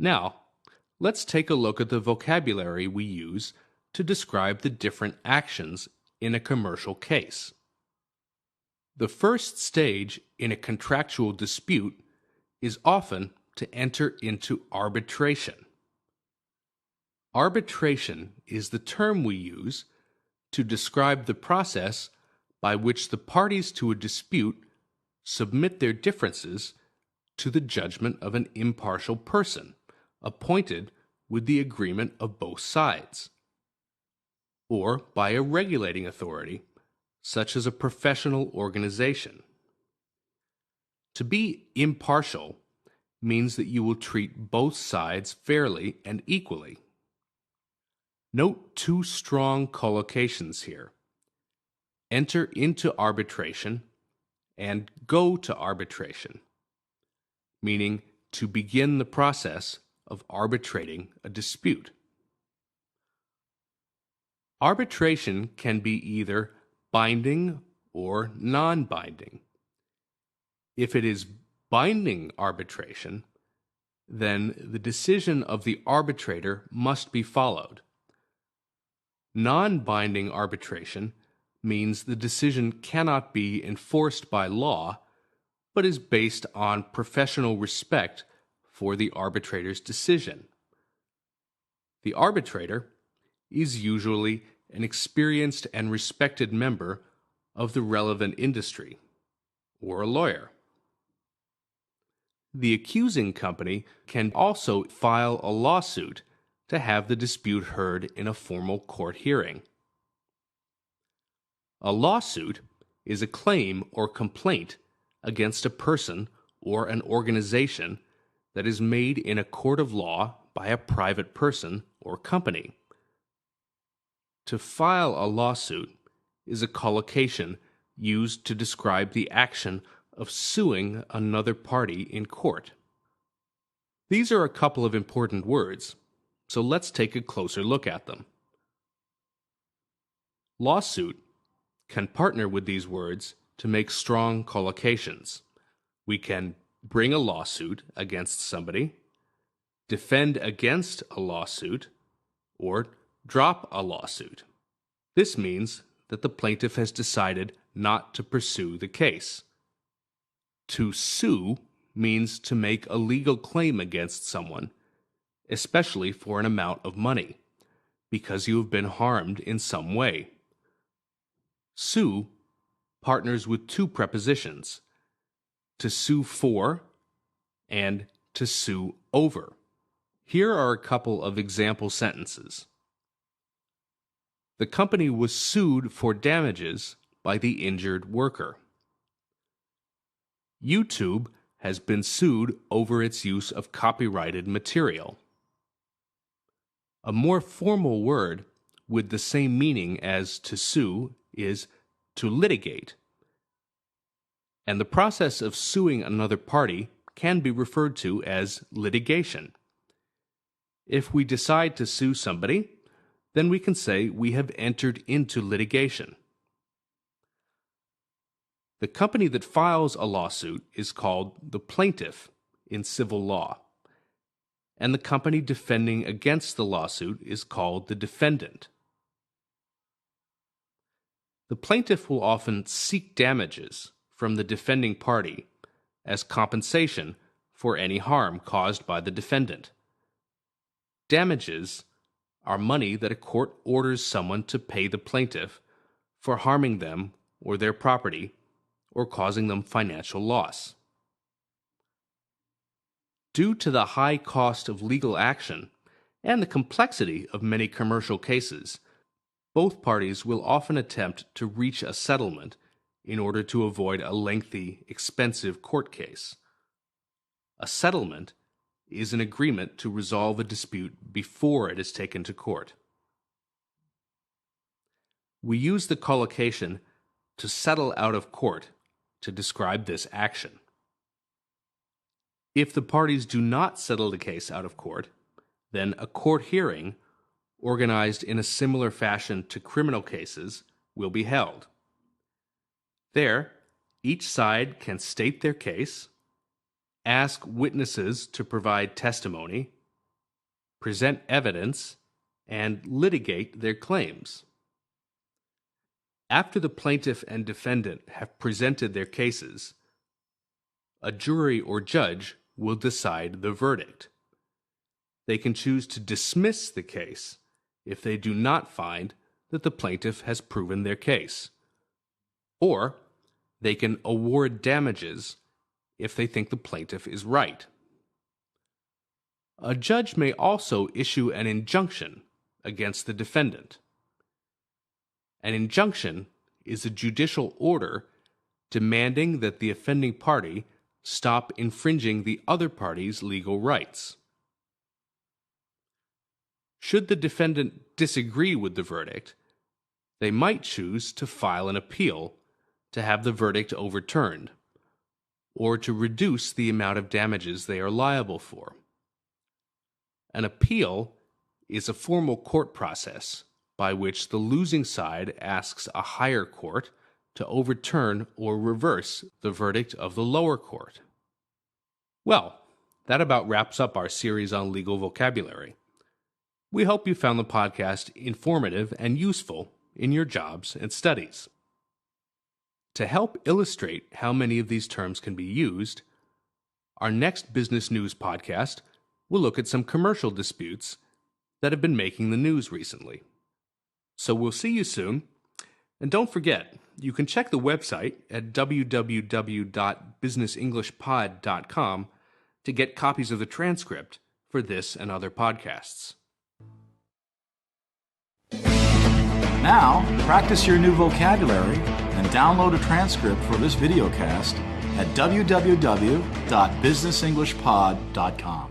Now, let's take a look at the vocabulary we use to describe the different actions in a commercial case. The first stage in a contractual dispute is often to enter into arbitration. Arbitration is the term we use to describe the process by which the parties to a dispute submit their differences to the judgment of an impartial person appointed with the agreement of both sides, or by a regulating authority, such as a professional organization. To be impartial means that you will treat both sides fairly and equally. Note two strong collocations here: enter into arbitration and go to arbitration, meaning to begin the process of arbitrating a dispute. Arbitration can be either binding or non-binding. If it is binding arbitration, then the decision of the arbitrator must be followed. Non-binding arbitration means the decision cannot be enforced by law, but is based on professional respect for the arbitrator's decision. The arbitrator is usually an experienced and respected member of the relevant industry, or a lawyer. The accusing company can also file a lawsuit to have the dispute heard in a formal court hearing. A lawsuit is a claim or complaint against a person or an organization that is made in a court of law by a private person or company. To file a lawsuit is a collocation used to describe the action of suing another party in court. These are a couple of important words, so let's take a closer look at them. Lawsuit can partner with these words to make strong collocations. We can bring a lawsuit against somebody, defend against a lawsuit, or drop a lawsuit. This means that the plaintiff has decided not to pursue the case. To sue means to make a legal claim against someone, especially for an amount of money, because you have been harmed in some way. Sue partners with two prepositions: to sue for and to sue over. Here are a couple of example sentences. The company was sued for damages by the injured worker. YouTube has been sued over its use of copyrighted material. A more formal word with the same meaning as to sue is to litigate. And the process of suing another party can be referred to as litigation. If we decide to sue somebody, then we can say we have entered into litigation. The company that files a lawsuit is called the plaintiff in civil law, and the company defending against the lawsuit is called the defendant. The plaintiff will often seek damages from the defending party as compensation for any harm caused by the defendant. Damages are money that a court orders someone to pay the plaintiff for harming them or their property or causing them financial loss. Due to the high cost of legal action and the complexity of many commercial cases, both parties will often attempt to reach a settlement in order to avoid a lengthy, expensive court case. A settlement is an agreement to resolve a dispute before it is taken to court. We use the collocation to settle out of court to describe this action. If the parties do not settle the case out of court, then a court hearing, organized in a similar fashion to criminal cases, will be held. There, each side can state their case, ask witnesses to provide testimony, present evidence, and litigate their claims. After the plaintiff and defendant have presented their cases, a jury or judge will decide the verdict. They can choose to dismiss the case if they do not find that the plaintiff has proven their case, or they can award damages if they think the plaintiff is right. A judge may also issue an injunction against the defendant. An injunction is a judicial order demanding that the offending party stop infringing the other party's legal rights. Should the defendant disagree with the verdict, they might choose to file an appeal to have the verdict overturned, or to reduce the amount of damages they are liable for. An appeal is a formal court process by which the losing side asks a higher court to overturn or reverse the verdict of the lower court. Well, that about wraps up our series on legal vocabulary. We hope you found the podcast informative and useful in your jobs and studies. To help illustrate how many of these terms can be used, our next business news podcast will look at some commercial disputes that have been making the news recently. So we'll see you soon, and don't forget, you can check the website at www.businessenglishpod.com to get copies of the transcript for this and other podcasts. Now, practice your new vocabulary and download a transcript for this videocast at www.businessenglishpod.com.